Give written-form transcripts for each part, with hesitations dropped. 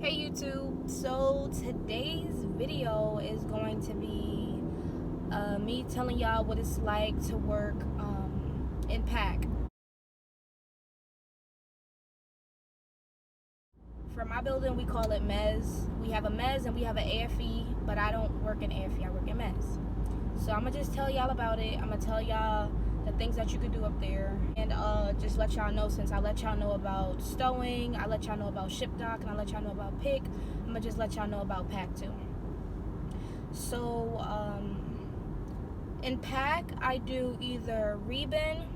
Hey YouTube, so today's video is going to be me telling y'all what it's like to work in PAC. For my building, we call it MES. We have a MES and we have an AFE, but I don't work in AFE, I work in MES. So I'm gonna just tell y'all about it. I'm gonna tell y'all the things that you could do up there, and just let y'all know, since I let y'all know about stowing, I let y'all know about ShipDock, and I let y'all know about PIC, I'm gonna just let y'all know about PAC too. So in PAC, I do either rebin,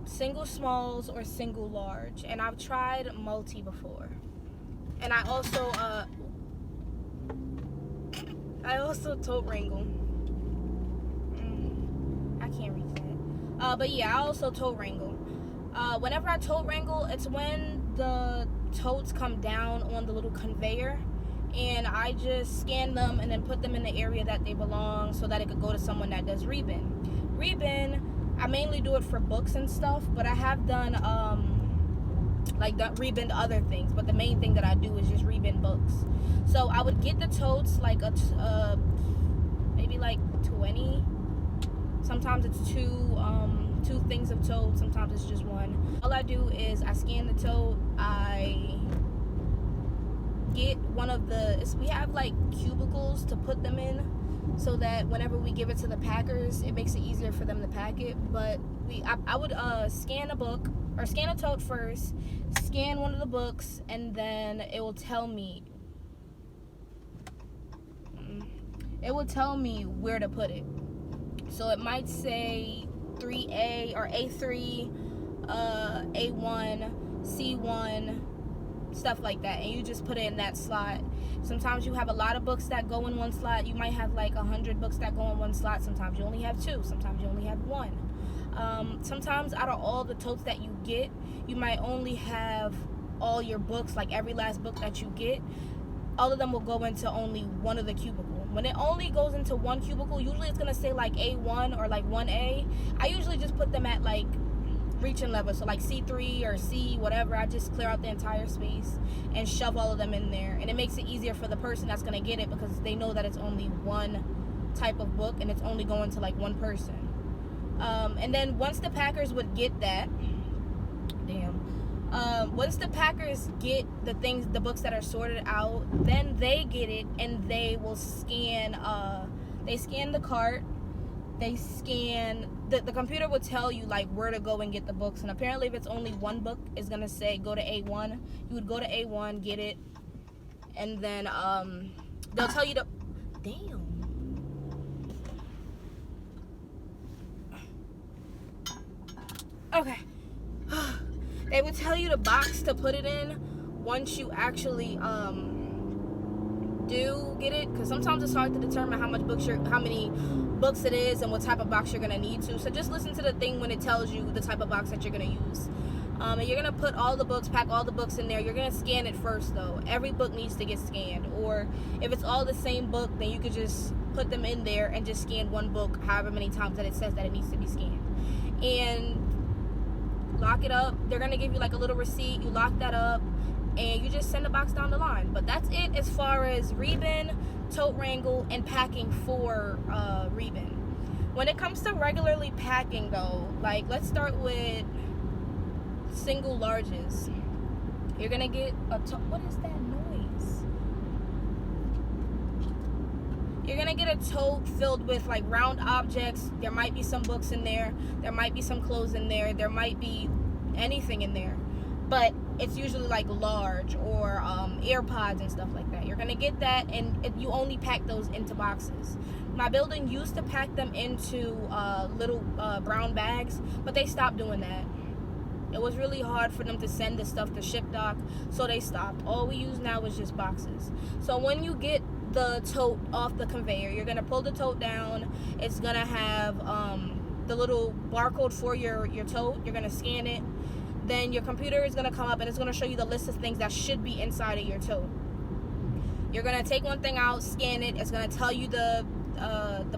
single smalls, or single large, and I've tried multi before. And I also tote wrangle. I can't reach that. But yeah, I also tote wrangle. Whenever I tote wrangle, it's when the totes come down on the little conveyor, and I just scan them and then put them in the area that they belong so that it could go to someone that does rebin. Rebin, I mainly do it for books and stuff, but I have done rebin other things, but the main thing that I do is just rebin books. So I would get the totes like maybe like 20. Sometimes it's two things of tote, sometimes it's just one. All I do is I scan the tote, I get one of we have like cubicles to put them in, so that whenever we give it to the packers, it makes it easier for them to pack it. But I would scan a book, or scan a tote first, scan one of the books, and then it will tell me where to put it. So it might say 3A or A3, A1, C1, stuff like that, and you just put it in that slot. Sometimes you have a lot of books that go in one slot. You might have like 100 books that go in one slot. Sometimes you only have 2. Sometimes you only have 1. Sometimes out of all the totes that you get, you might only have all your books, like every last book that you get, all of them will go into only one of the cubicles. When it only goes into one cubicle, usually it's gonna say like A1 or like 1A. I usually just put them at like reaching level, so like C3 or C whatever. I just clear out the entire space and shove all of them in there, and it makes it easier for the person that's gonna get it, because they know that it's only one type of book and it's only going to like one person. And then once the packers would get that, once the packers get the books that are sorted out, then they get it and they will scan. They scan the cart. They scan the computer will tell you like where to go and get the books. And apparently, if it's only one book, it's gonna say go to A1. You would go to A1, get it, and then they'll tell you to. Damn. Okay. They would tell you the box to put it in once you actually do get it, because sometimes it's hard to determine how many books it is and what type of box you're gonna need to. So just listen to the thing when it tells you the type of box that you're gonna use. And you're gonna put all the books, pack all the books in there. You're gonna scan it first though. Every book needs to get scanned, or if it's all the same book, then you could just put them in there and just scan one book however many times that it says that it needs to be scanned. And lock it up. They're gonna give you like a little receipt. You lock that up and you just send the box down the line. But that's it as far as rebin, tote wrangle, and packing for rebin. When it comes to regularly packing though, like let's start with single larges. You're gonna get what is that noise? You're gonna get a tote filled with like round objects. There might be some books in there. There might be some clothes in there. There might be anything in there. But it's usually like large, or AirPods and stuff like that. You're gonna get that, and you only pack those into boxes. My building used to pack them into little brown bags, but they stopped doing that. It was really hard for them to send the stuff to ShipDock, so they stopped. All we use now is just boxes. So when you get the tote off the conveyor, you're gonna pull the tote down. It's gonna have the little barcode for your tote. You're gonna scan it. Then your computer is gonna come up and it's gonna show you the list of things that should be inside of your tote. You're gonna take one thing out, scan it. It's gonna tell you the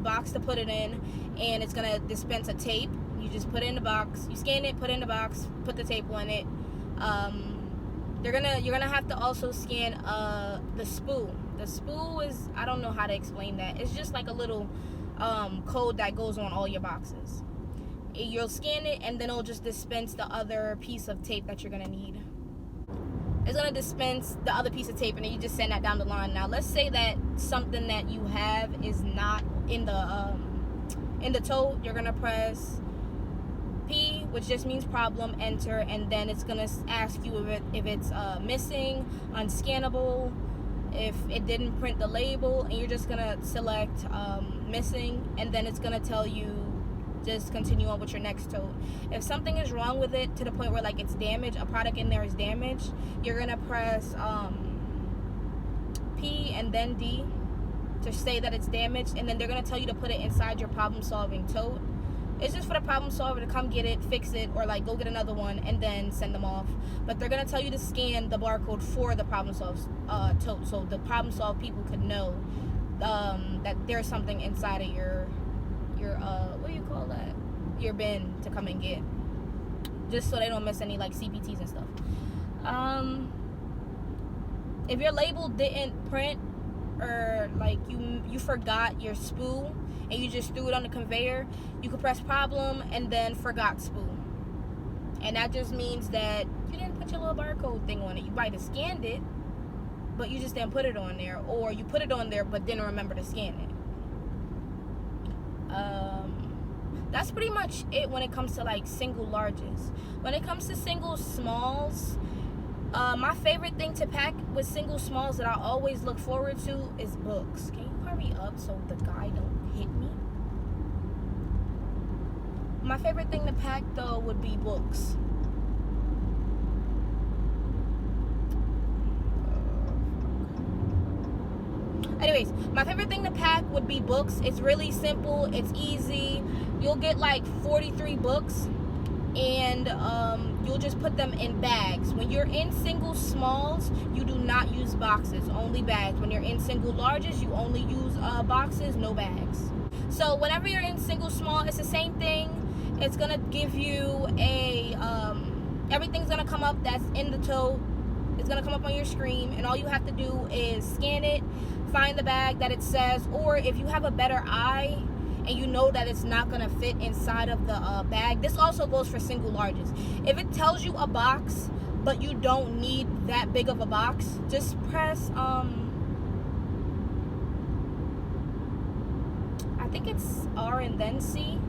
box to put it in, and it's gonna dispense a tape. You just put it in the box. You scan it, put it in the box, put the tape on it. you're gonna have to also scan the spool. The spool is, I don't know how to explain that. It's just like a little code that goes on all your boxes. You'll scan it, and then it'll just dispense the other piece of tape that you're gonna need. It's gonna dispense the other piece of tape, and then you just send that down the line. Now, let's say that something that you have is not in the tote. You're gonna press P, which just means problem, enter, and then it's gonna ask you if it's missing, unscannable, if it didn't print the label, and you're just gonna select missing, and then it's gonna tell you just continue on with your next tote. If something is wrong with it to the point where like it's damaged, a product in there is damaged, you're gonna press P and then D to say that it's damaged, and then they're gonna tell you to put it inside your problem solving tote. It's just for the problem solver to come get it, fix it, or like go get another one and then send them off. But they're gonna tell you to scan the barcode for the problem solve tote, so the problem solve people could know that there's something inside of your what do you call that? Your bin to come and get, just so they don't miss any like CPTs and stuff. If your label didn't print, or like you forgot your spool and you just threw it on the conveyor, you could press problem and then forgot spool, and that just means that you didn't put your little barcode thing on it. You might have scanned it, but you just didn't put it on there, or you put it on there but didn't remember to scan it. That's pretty much it when it comes to like single larges. When it comes to single smalls, my favorite thing to pack with single smalls that I always look forward to is books. Can you hurry up so the guy don't hit me? My favorite thing to pack though would be books. Anyways, my favorite thing to pack would be books. It's really simple. It's easy. You'll get like 43 books, and you'll just put them in bags. When you're in single smalls, you do not use boxes, only bags. When you're in single larges, you only use boxes, no bags. So whenever you're in single small, it's the same thing. It's gonna give you a everything's gonna come up that's in the tote. It's gonna come up on your screen, and all you have to do is scan it, find the bag that it says, or if you have a better eye and you know that it's not gonna fit inside of the bag. This also goes for single larges. If it tells you a box but you don't need that big of a box, just press I think it's R and then C.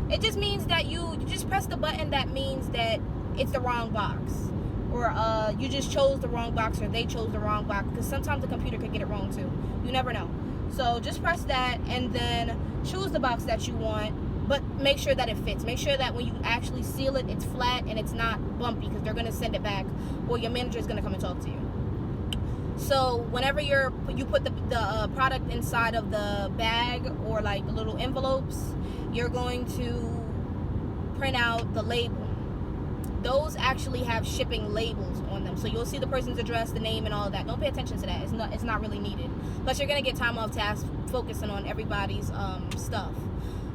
It just means that you just press the button that means that it's the wrong box, or you just chose the wrong box, or they chose the wrong box, because sometimes the computer could get it wrong too. You never know. So just press that and then choose the box that you want, but make sure that it fits. Make sure that when you actually seal it, it's flat and it's not bumpy, because they're gonna send it back, or your manager is gonna come and talk to you. So whenever you put the product inside of the bag or like little envelopes, you're going to print out the label. Those actually have shipping labels on them, so you'll see the person's address, the name, and all of that. Don't pay attention to that. It's not really needed. Plus, you're gonna get time off task focusing on everybody's stuff.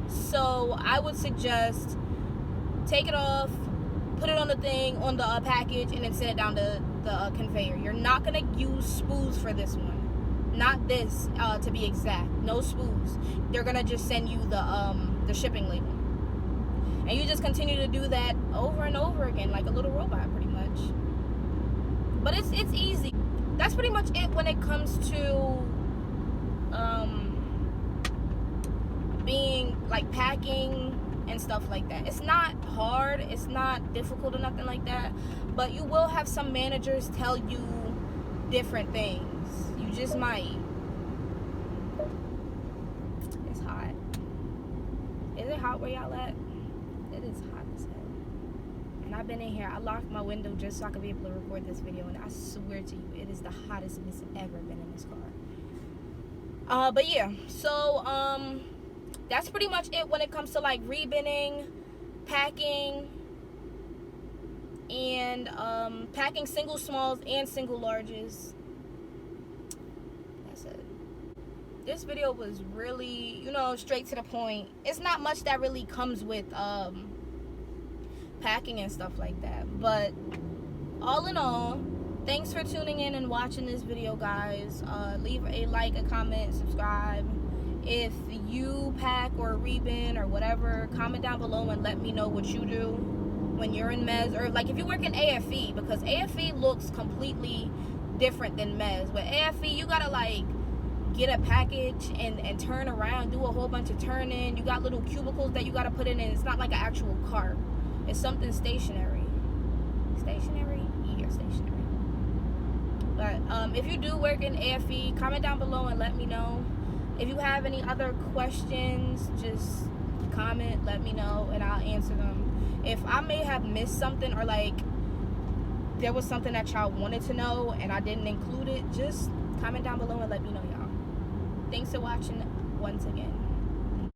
So I would suggest take it off, put it on the thing, on the package, and then set it down the conveyor. You're not gonna use spools for this one. Not this, to be exact. No spools. They're gonna just send you the shipping label. And you just continue to do that over and over again, like a little robot, pretty much. But it's easy. That's pretty much it when it comes to being like packing and stuff like that. It's not hard. It's not difficult or nothing like that. But you will have some managers tell you different things. You just might. It's hot. Is it hot where y'all at? It is hot as hell. And I've been in here. I locked my window just so I could be able to record this video, and I swear to you, it is the hottest it's ever been in this car. But yeah, so that's pretty much it when it comes to like rebinning, packing, and packing single smalls and single larges. That's it. This video was really, straight to the point. It's not much that really comes with packing and stuff like that, but all in all, thanks for tuning in and watching this video, guys. Leave a like, a comment, subscribe. If you pack or rebin or whatever, comment down below and let me know what you do when you're in mez, or like if you work in AFE, because AFE looks completely different than mez. With AFE, you gotta like get a package and turn around, do a whole bunch of turning. You got little cubicles that you gotta put in, and it's not like an actual cart. It's something stationary. Stationary? Yeah, stationary. But if you do work in AFE, comment down below and let me know. If you have any other questions, just comment, let me know, and I'll answer them. If I may have missed something, or like there was something that y'all wanted to know and I didn't include it, just comment down below and let me know, y'all. Thanks for watching once again.